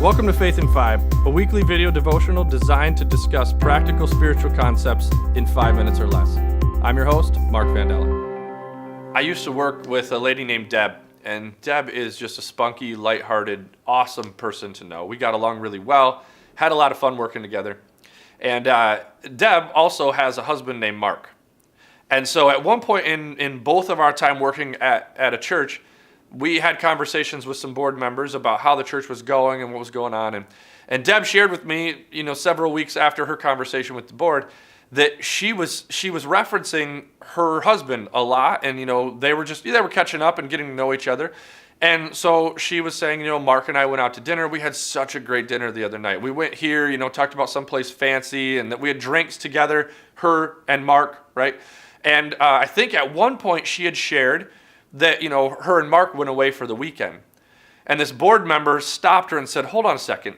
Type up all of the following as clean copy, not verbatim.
Welcome to Faith in 5, a weekly video devotional designed to discuss practical spiritual concepts in 5 minutes or less. I'm your host, Mark Vandella. I used to work with a lady named Deb, and Deb is just a spunky, lighthearted, awesome person to know. We got along really well, had a lot of fun working together. And Deb also has a husband named Mark. And so at one point in both of our time working at a church, we had conversations with some board members about how the church was going and what was going on. And Deb shared with me, several weeks after her conversation with the board, that she was referencing her husband a lot, and they were catching up and getting to know each other. And so she was saying, Mark and I went out to dinner. We had such a great dinner the other night. We went here, talked about someplace fancy, and that we had drinks together, her and Mark, right? And I think at one point she had shared that, her and Mark went away for the weekend. And this board member stopped her and said, hold on a second.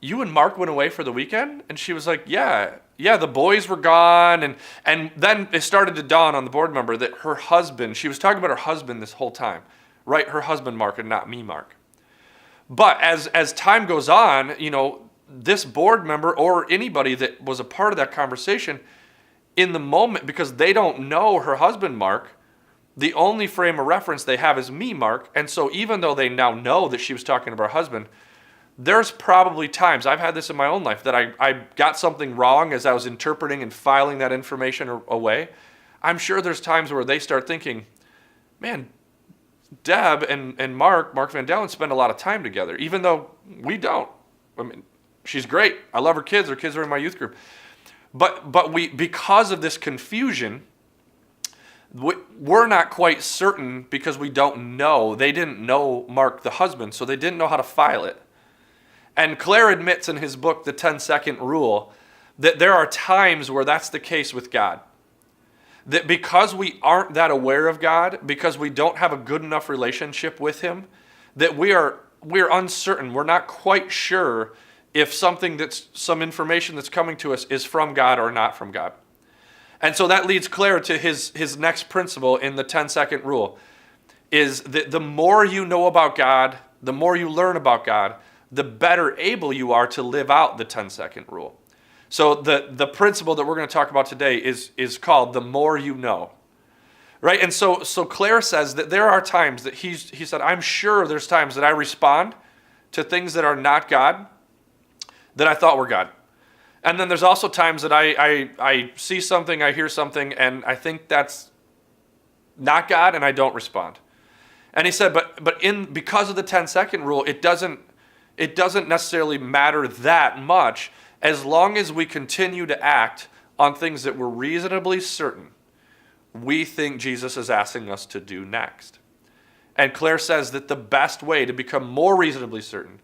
You and Mark went away for the weekend? And she was like, yeah, the boys were gone. And then it started to dawn on the board member that her husband, she was talking about her husband this whole time, right? Her husband, Mark, and not me, Mark. But as time goes on, this board member or anybody that was a part of that conversation in the moment, because they don't know her husband, Mark, the only frame of reference they have is me, Mark. And so even though they now know that she was talking about her husband, there's probably times, I've had this in my own life, that I got something wrong as I was interpreting and filing that information away. I'm sure there's times where they start thinking, man, Deb and Mark Vandella spend a lot of time together, even though we don't. I mean, she's great. I love her kids. Her kids are in my youth group. But we, because of this confusion, we're not quite certain because we don't know. They didn't know Mark, the husband, so they didn't know how to file it. And Claire admits in his book, The 10-Second Rule, that there are times where that's the case with God. That because we aren't that aware of God, because we don't have a good enough relationship with Him, that we're uncertain. We're not quite sure if some information that's coming to us is from God or not from God. And so that leads Claire to his next principle in the 10-second rule, is that the more you know about God, the more you learn about God, the better able you are to live out the 10-second rule. So the principle that we're going to talk about today is called the more you know. Right? And so Claire says that there are times that he said, I'm sure there's times that I respond to things that are not God that I thought were God. And then there's also times that I see something, I hear something, and I think that's not God, and I don't respond. And he said, but because of the 10-second rule, it doesn't necessarily matter that much as long as we continue to act on things that we're reasonably certain we think Jesus is asking us to do next. And Claire says that the best way to become more reasonably certain,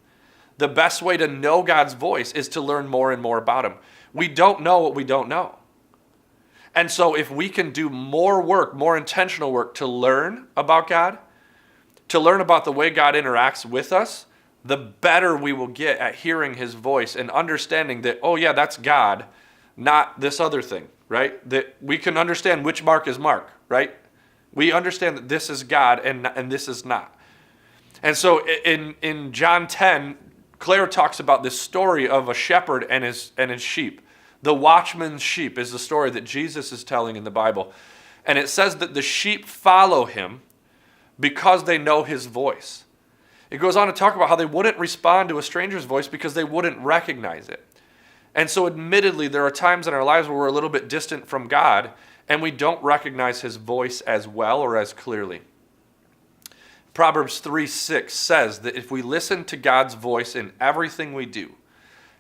the best way to know God's voice, is to learn more and more about Him. We don't know what we don't know. And so if we can do more work, more intentional work to learn about God, to learn about the way God interacts with us, the better we will get at hearing His voice and understanding that, oh yeah, that's God, not this other thing, right? That we can understand which Mark is Mark, right? We understand that this is God and this is not. And so in John 10, Claire talks about this story of a shepherd and his sheep. The watchman's sheep is the story that Jesus is telling in the Bible. And it says that the sheep follow Him because they know His voice. It goes on to talk about how they wouldn't respond to a stranger's voice because they wouldn't recognize it. And so admittedly, there are times in our lives where we're a little bit distant from God and we don't recognize His voice as well or as clearly. Proverbs 3:6 says that if we listen to God's voice in everything we do,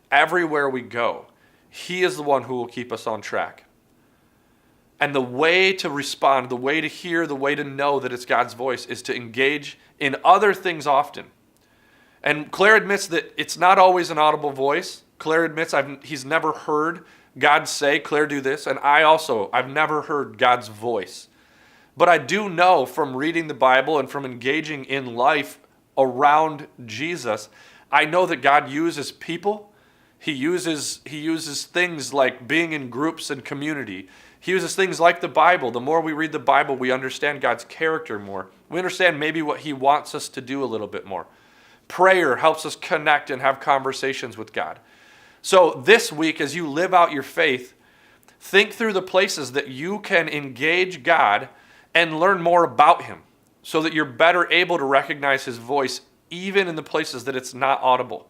everywhere we go, He is the one who will keep us on track. And the way to respond, the way to hear, the way to know that it's God's voice is to engage in other things often. And Claire admits that it's not always an audible voice. Claire admits he's never heard God say, Claire, do this. And I've never heard God's voice. But I do know from reading the Bible and from engaging in life around Jesus, I know that God uses people. He uses things like being in groups and community. He uses things like the Bible. The more we read the Bible, we understand God's character more. We understand maybe what He wants us to do a little bit more. Prayer helps us connect and have conversations with God. So this week, as you live out your faith, think through the places that you can engage God and learn more about him so that you're better able to recognize his voice even in the places that it's not audible.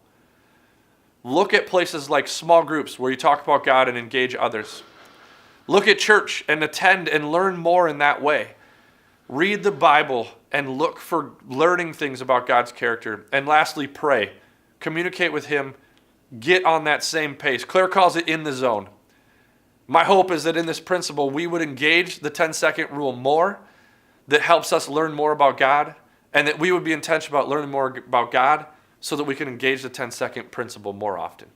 Look at places like small groups where you talk about God and engage others. Look at church and attend and learn more in that way. Read the Bible and look for learning things about God's character. And lastly, pray. Communicate with him. Get on that same pace. Claire calls it in the zone. My hope is that in this principle, we would engage the 10-second rule more, that helps us learn more about God, and that we would be intentional about learning more about God so that we can engage the 10-second principle more often.